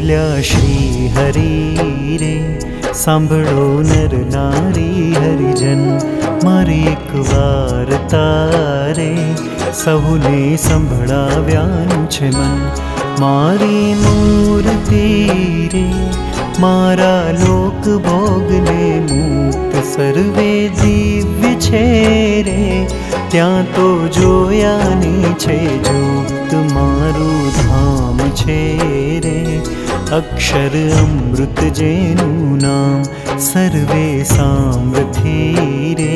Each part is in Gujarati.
બોલ્યા શ્રી હરિ રે, સાંભળો નર નારી હરિજન, મારી એક વાર્તા રે સહુને સંભળાવ્યાનું છે મન. મારી મૂર્તિ રે મારા લોક ભોગને મુક્ત સર્વે દિવ્ય છે રે, ત્યાં તો જોયાની છે જોત મારું ધામ છે રે. અક્ષર અમૃત જેનું નામ સર્વે સામ્રથી રે,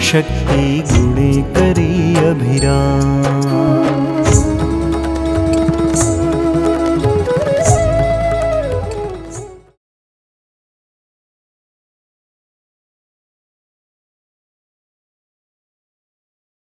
શક્તિ ગુણે કરી અભિરામ.